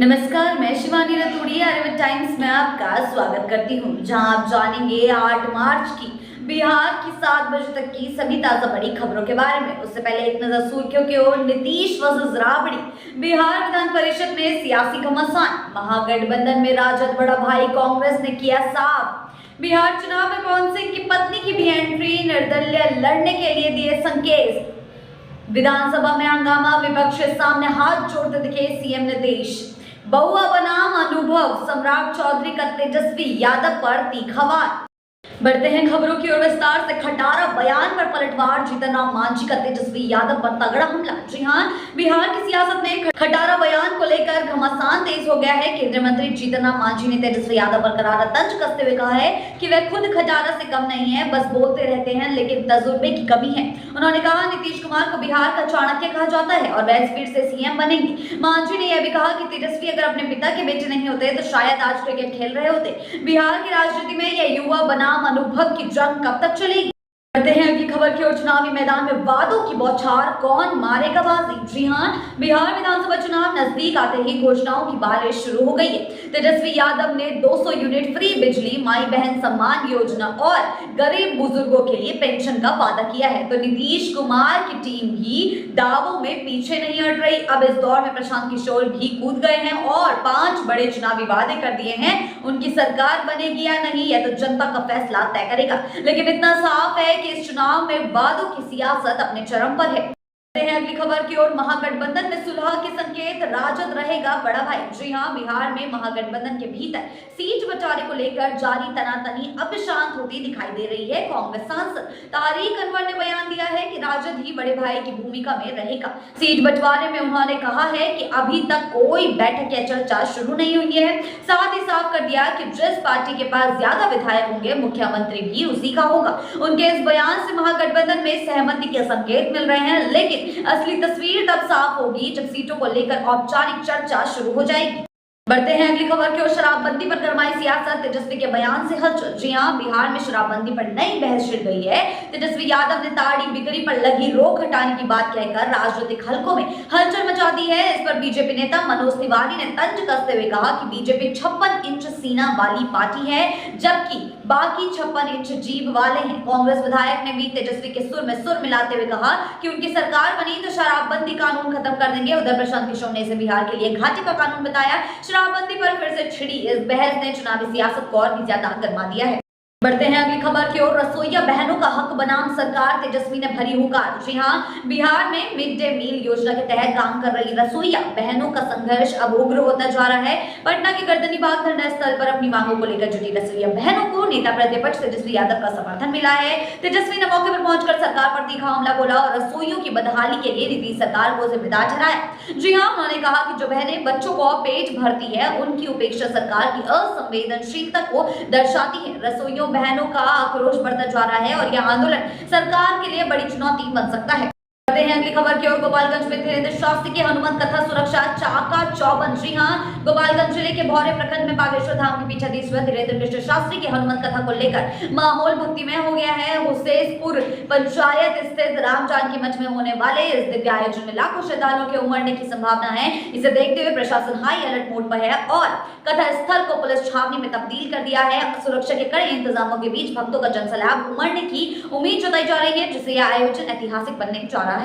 नमस्कार, मैं शिवानी रतूड़ी आर्यभट्ट टाइम्स में आपका स्वागत करती हूं, जहां आप जानेंगे 8 मार्च की बिहार की 7 बजे तक की सभी ताजा बड़ी खबरों के बारे में। उससे पहले एक नजर सुर्खियों की ओर। नीतीश वर्सेस राबड़ी, बिहार विधान परिषद में सियासी घमासान, महागठबंधन में राजद बड़ा भाई कांग्रेस ने किया साफ। बिहार चुनाव में पवन सिंह की पत्नी की भी एंट्री, निर्दलीय लड़ने के लिए दिए संकेत। विधानसभा में हंगामा, विपक्ष के सामने हाथ जोड़ते दिखे सीएम नीतीश। बहुआ बनाम अनुभव, सम्राट चौधरी का तेजस्वी यादव पर तीखा वार। बढ़ते हैं खबरों की ओर विस्तार से। खटारा बयान पर पलटवार, जीतन राम मांझी का तेजस्वी यादव पर तगड़ा हमला। जी हां, बिहार की सियासत में खटारा बयान को लेकर घमासान तेज हो गया है। केंद्रीय मंत्री जीतन राम मांझी ने तेजस्वी यादव पर करारा तंज कसते हुए कहा है कि वे खुद खटारा से कम नहीं है, बस बोलते रहते हैं लेकिन तजुर्बे की कमी है। उन्होंने कहा नीतीश कुमार को बिहार का चाणक्य कहा जाता है और वह फिर से सीएम बनेंगे। मांझी ने यह भी कहा कि तेजस्वी अगर अपने पिता के बेटे नहीं होते तो शायद आज क्रिकेट खेल रहे होते। बिहार की राजनीति में यह युवा बनाम अनुभव की जंग कब तक चलेगी? बढ़ते हैं अगली खबर की ओर। चुनावी मैदान में वादों की बौछार, कौन मारेगा बाजी? जी हां, बिहार विधानसभा चुनाव नजदीक आते ही घोषणाओं की बारिश शुरू हो गई है। तेजस्वी यादव ने 200 यूनिट फ्री बिजली, माई बहन सम्मान योजना और गरीब बुजुर्गों के लिए पेंशन का वादा किया है। तो नीतीश कुमार की टीम भी दावों में पीछे नहीं हट रही। अब इस दौर में प्रशांत किशोर भी कूद गए हैं और 5 बड़े चुनावी वादे कर दिए हैं। उनकी सरकार बनेगी या नहीं, यह तो जनता का फैसला तय करेगा, लेकिन इतना साफ है कि इस चुनाव में वादों की सियासत अपने चरम पर है। अगली खबर की ओर। महागठबंधन में सुलह के संकेत, राजद रहेगा बड़ा भाई। जी हां, बिहार में महागठबंधन के भीतर सीट बंटवारे को लेकर जारी तनातनी अब शांत होती दिखाई दे रही है। कांग्रेस सांसद तारिक अनवर ने बयान दिया है कि राजद ही बड़े भाई की भूमिका में रहेगा। सीट बंटवारे में उन्होंने कहा है कि अभी तक कोई बैठक या चर्चा शुरू नहीं हुई है। साथ ही साफ कर दिया कि जिस पार्टी के पास ज्यादा विधायक होंगे, मुख्यमंत्री भी उसी का होगा। उनके इस बयान से महागठबंधन में सहमति के संकेत मिल रहे हैं, लेकिन असली तस्वीर तब साफ होगी जब सीटों को लेकर औपचारिक चर्चा शुरू हो जाएगी। बढ़ते हैं अगली खबर की ओर। शराबबंदी पर गरमाई सियासत, तेजस्वी के बयान से हलचल। जी हां, बिहार में शराबबंदी पर नई बहस छिड़ गई है। तेजस्वी यादव ने ताड़ी बिक्री पर लगी रोक हटाने की बात कहकर राजनीतिक हलकों में हलचल मचा दी है। इस पर बीजेपी नेता मनोज तिवारी ने तंज कसते हुए कहा कि बीजेपी 56 इंच सीना वाली पार्टी है, जबकि बाकी 56 इंच जीभ वाले हैं। कांग्रेस विधायक ने भी तेजस्वी के सुर में सुर मिलाते हुए कहा कि उनकी सरकार बनी तो शराबबंदी कानून खत्म कर देंगे। उधर प्रशांत किशोर ने इसे बिहार के लिए घाटे का कानून बताया। शराबबंदी पर फिर से छिड़ी इस बहस ने चुनावी सियासत को और भी ज्यादा गरमा दिया है। बढ़ते हैं अगली खबर की ओर। रसोइया बहनों का हक बनाम सरकार, तेजस्वी ने भरी हुंकार। जी हां, बिहार में मिड डे मील योजना के तहत काम कर रही रसोइया बहनों का संघर्ष अब उग्र होता जा रहा है। पटना के गर्दनी बाग धरना स्थल पर अपनी मांगों को लेकर जुटी रसोइया बहनों को नेता प्रतिपक्ष तेजस्वी यादव का समर्थन मिला है। तेजस्वी ने मौके पर पहुंचकर सरकार पर तीखा हमला बोला और रसोइयों की बदहाली के लिए नीतीश सरकार को जिम्मेदार ठहराया। जी हां, उन्होंने कहा कि जो बहनें बच्चों को पेट भरती है, उनकी उपेक्षा सरकार की असंवेदनशीलता को दर्शाती है। रसोइयों बहनों का आक्रोश बढ़ता जा रहा है और यह आंदोलन सरकार के लिए बड़ी चुनौती बन सकता है। अगली खबर की ओर। गोपालगंज में धीरेन्द्र शास्त्री की हनुमत कथा सुरक्षा चाका चौबंद। जी हां, गोपालगंज जिले के भौरे प्रखंड में बागेश्वर धाम के पीठाधीश्वर धीरेन्द्र कृष्ण शास्त्री की हनुमत कथा को लेकर माहौल भक्तिमय हो गया है। हुसैनपुर पंचायत स्थित राम जानकी मंच में होने वाले इस दिव्य आयोजन में लाखों श्रद्धालुओं के उमड़ने की संभावना है। इसे देखते हुए प्रशासन हाई अलर्ट मोड पर है और कथा स्थल को पुलिस छावनी में तब्दील कर दिया है। सुरक्षा के कड़े इंतजामों के बीच भक्तों का जनसैलाब उमड़ने की उम्मीद जताई जा रही है, जिससे यह आयोजन ऐतिहासिक बनने जा रहा है।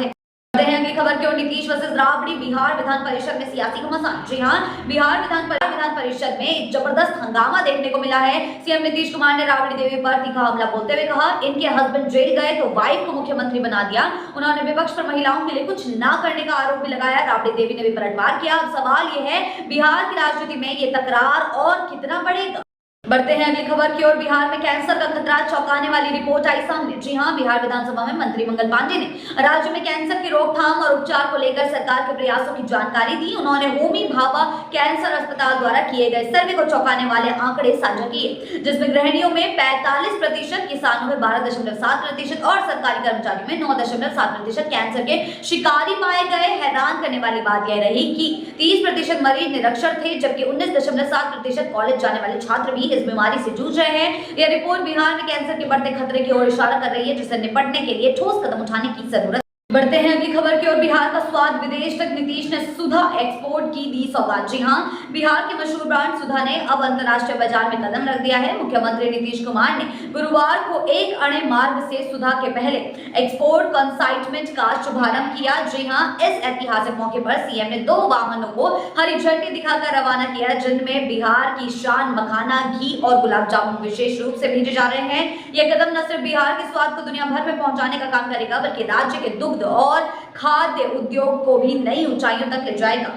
अगली खबर की ओर। नीतीश वर्सेस राबड़ी, बिहार विधान परिषद में सियासी घमासान। जी हां, बिहार विधान परिषद में जबरदस्त हंगामा देखने को मिला है। सीएम नीतीश कुमार ने राबड़ी देवी पर तीखा हमला बोलते हुए कहा, इनके हस्बैंड जेल गए तो वाइफ को मुख्यमंत्री बना दिया। उन्होंने विपक्ष पर महिलाओं के लिए कुछ ना करने का आरोप भी लगाया। राबड़ी देवी ने भी पलटवार किया। अब सवाल यह है, बिहार की राजनीति में ये तकरार और कितना बढ़ेगा? बढ़ते हैं अगली खबर की ओर। बिहार में कैंसर का खतरा, चौंकाने वाली रिपोर्ट आई सामने। जी हां, बिहार विधानसभा में मंत्री मंगल पांडे ने राज्य में कैंसर की रोकथाम और उपचार को लेकर सरकार के प्रयासों की जानकारी दी। उन्होंने होमी भाभा कैंसर अस्पताल द्वारा किए गए सर्वे को चौंकाने वाले आंकड़े साझा किए, जिसमें गृहिणियों में 45%, किसानों में 12.7% और सरकारी कर्मचारियों में 9.7% कैंसर के शिकारी पाए गए। हैरान करने वाली बात यह रही कि 30% मरीज निरक्षर थे, जबकि 19.7% कॉलेज जाने वाले छात्र भी इस बीमारी से जूझ रहे हैं। यह रिपोर्ट बिहार में कैंसर के बढ़ते खतरे की ओर इशारा कर रही है, जिससे निपटने के लिए ठोस कदम उठाने की जरूरत है। बढ़ते हैं अगली खबर की ओर। बिहार का स्वाद विदेश तक, नीतीश ने सुधा एक्सपोर्ट की दी सौगात। जी हां, बिहार के मशहूर ब्रांड सुधा ने अब अंतर्राष्ट्रीय बाजार में कदम रख दिया है। मुख्यमंत्री नीतीश कुमार ने गुरुवार को एक अणे मार्ग से सुधा के पहले एक्सपोर्ट कंसाइनमेंट का शुभारंभ किया। जी हां, इस ऐतिहासिक मौके पर सीएम ने 2 वाहनों को हरी झंडी दिखाकर रवाना किया, जिनमें बिहार की शान मखाना, घी और गुलाब जामुन विशेष रूप से भेजे जा रहे हैं। यह कदम न सिर्फ बिहार के स्वाद को दुनिया भर में पहुंचाने का काम करेगा, बल्कि राज्य के दुग्ध और खाद्य उद्योग को भी नई ऊंचाइयों तक ले जाएगा।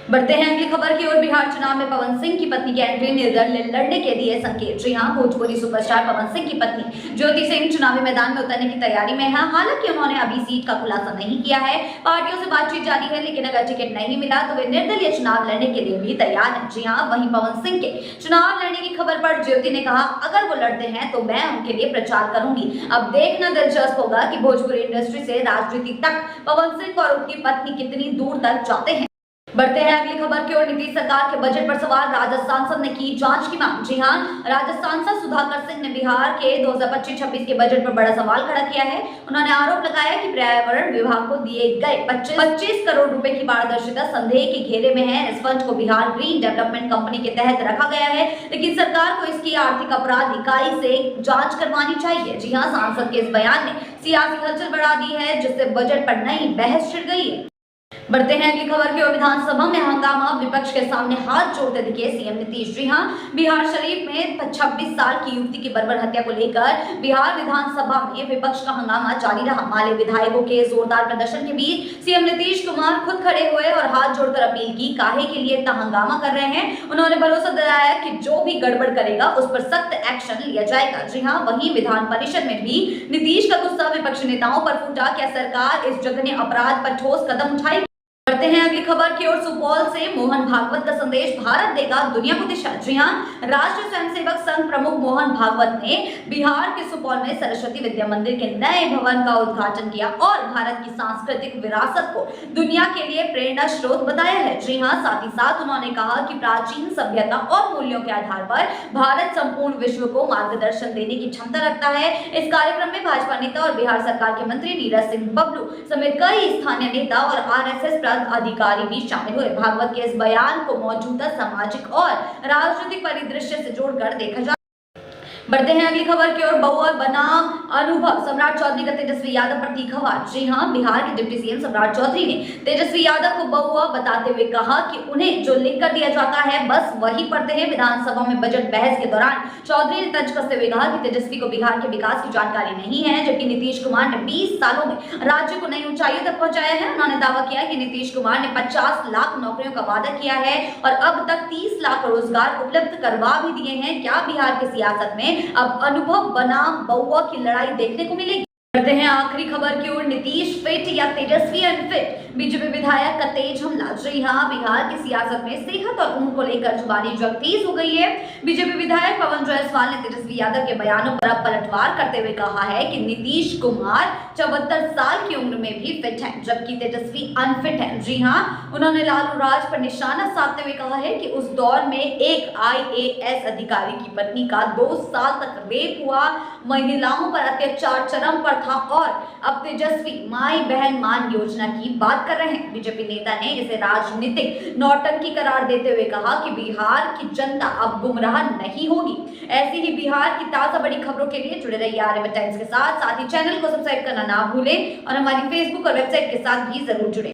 बढ़ते हैं अगली खबर की ओर। बिहार चुनाव में पवन सिंह की पत्नी की एंट्री, निर्दलीय लड़ने के दिए संकेत। जी हां, भोजपुरी सुपरस्टार पवन सिंह की पत्नी ज्योति सिंह चुनावी मैदान में उतरने की तैयारी में है। हालांकि उन्होंने अभी सीट का खुलासा नहीं किया है। पार्टियों से बातचीत जारी है, लेकिन अगर टिकट नहीं मिला तो वे निर्दलीय चुनाव लड़ने के लिए भी तैयार है। जी हां, वहीं पवन सिंह के चुनाव लड़ने की खबर पर ज्योति ने कहा, अगर वो लड़ते हैं तो मैं उनके लिए प्रचार करूंगी। अब देखना दिलचस्प होगा कि भोजपुरी इंडस्ट्री से राजनीति तक पवन सिंह और उनकी पत्नी कितनी दूर तक जाते हैं। बढ़ते हैं अगली खबर की ओर। नीतीश सरकार के बजट पर सवाल, राजद सांसद ने की जांच की मांग। जी हां, राजद सांसद सुधाकर सिंह ने बिहार के 2025-26 के बजट पर बड़ा सवाल खड़ा किया है। उन्होंने आरोप लगाया कि पर्यावरण विभाग को दिए गए 25 करोड़ रुपए की पारदर्शिता संदेह के घेरे में है। इस फंड को बिहार ग्रीन डेवलपमेंट कंपनी के तहत रखा गया है, लेकिन सरकार को इसकी आर्थिक अपराध इकाई से जांच करवानी चाहिए। जी हां, सांसद के इस बयान ने सियासी हलचल बढ़ा दी है, जिससे बजट पर नई बहस छिड़ गई है। बढ़ते हैं अगली खबर की ओर। विधानसभा में हंगामा, विपक्ष के सामने हाथ जोड़ते दिखे सीएम नीतीश। जी हां, बिहार शरीफ में 26 साल की युवती की बर्बर हत्या को लेकर बिहार विधानसभा में विपक्ष का हंगामा जारी रहा। माले विधायकों के जोरदार प्रदर्शन के बीच सीएम नीतीश कुमार खुद खड़े हुए और हाथ जोड़कर अपील की, काहे के लिए इतना हंगामा कर रहे हैं। उन्होंने भरोसा दिलाया कि जो भी गड़बड़ करेगा उस पर सख्त एक्शन लिया जाएगा। जी हां, वहीं विधान परिषद में भी नीतीश का गुस्सा विपक्षी नेताओं पर फूटा। क्या सरकार इस जघन्य अपराध पर ठोस कदम उठाएगी? बढ़ते हैं अगली खबर की ओर। सुपौल से मोहन भागवत का संदेश, भारत देगा दुनिया को दिशा। जी हां, राष्ट्रीय स्वयंसेवक संघ प्रमुख मोहन भागवत ने बिहार के सुपौल में सरस्वती विद्या मंदिर के नए भवन का उद्घाटन किया और भारत की सांस्कृतिक विरासत को दुनिया के लिए प्रेरणा स्रोत बताया है। जी हां, साथ ही साथ उन्होंने कहा कि प्राचीन सभ्यता और मूल्यों के आधार पर भारत संपूर्ण विश्व को मार्गदर्शन देने की क्षमता रखता है। इस कार्यक्रम में भाजपा नेता और बिहार सरकार के मंत्री नीरज सिंह बबलू समेत कई स्थानीय नेता और आरएसएस अधिकारी भी शामिल हुए। भागवत के इस बयान को मौजूदा सामाजिक और राजनीतिक परिदृश्य से जोड़कर देखा जा। बढ़ते हैं अगली खबर की ओर। बउआ बनाम अनुभव, सम्राट चौधरी का तेजस्वी यादव पर तीखा वार। जी हां, बिहार के डिप्टी सीएम सम्राट चौधरी ने तेजस्वी यादव को बउआ बताते हुए कहा कि उन्हें जो लिख कर दिया जाता है बस वही पढ़ते हैं। विधानसभा में बजट बहस के दौरान चौधरी ने तंज कसते हुए कहा कि तेजस्वी को बिहार के विकास की जानकारी नहीं है, जबकि नीतीश कुमार ने 20 सालों में राज्य को नई ऊंचाइयों तक पहुंचाया है। उन्होंने दावा किया कि नीतीश कुमार ने 50 लाख नौकरियों का वादा किया है और अब तक 30 लाख रोजगार उपलब्ध करवा भी दिए हैं। क्या बिहार की सियासत में अब अनुभव बनाम बउआ की लड़ाई देखने को मिलेगी? करते हैं आखिरी खबर की ओर। नीतीश फिट या तेजस्वी अनफिट, बीजेपी विधायक का तेज हमला। जी हां, बिहार की सियासत में सेहत और उम्र को लेकर जुबानी जंग तेज हो गई है। बीजेपी विधायक पवन जायसवाल ने तेजस्वी यादव के बयानों पर अब पलटवार करते हुए कहा है कि नीतीश कुमार 74 साल की उम्र में भी फिट है, जबकि तेजस्वी अनफिट है। जी हां, उन्होंने लालू राज पर निशाना साधते हुए कहा है कि उस दौर में एक IAS अधिकारी की पत्नी का 2 साल तक रेप हुआ, महिलाओं पर अत्याचार चरम पर था और अब तेजस्वी माई बहन मान योजना की बात कर रहे हैं। बीजेपी नेता ने इसे राजनीतिक नौटंकी करार देते हुए कहा कि बिहार की जनता अब गुमराह नहीं होगी। ऐसी ही बिहार की ताजा बड़ी खबरों के लिए जुड़े रहिए आर्यभट्ट टाइम्स के साथ ही चैनल को सब्सक्राइब करना ना भूलें और हमारी फेसबुक और वेबसाइट के साथ भी जरूर जुड़े।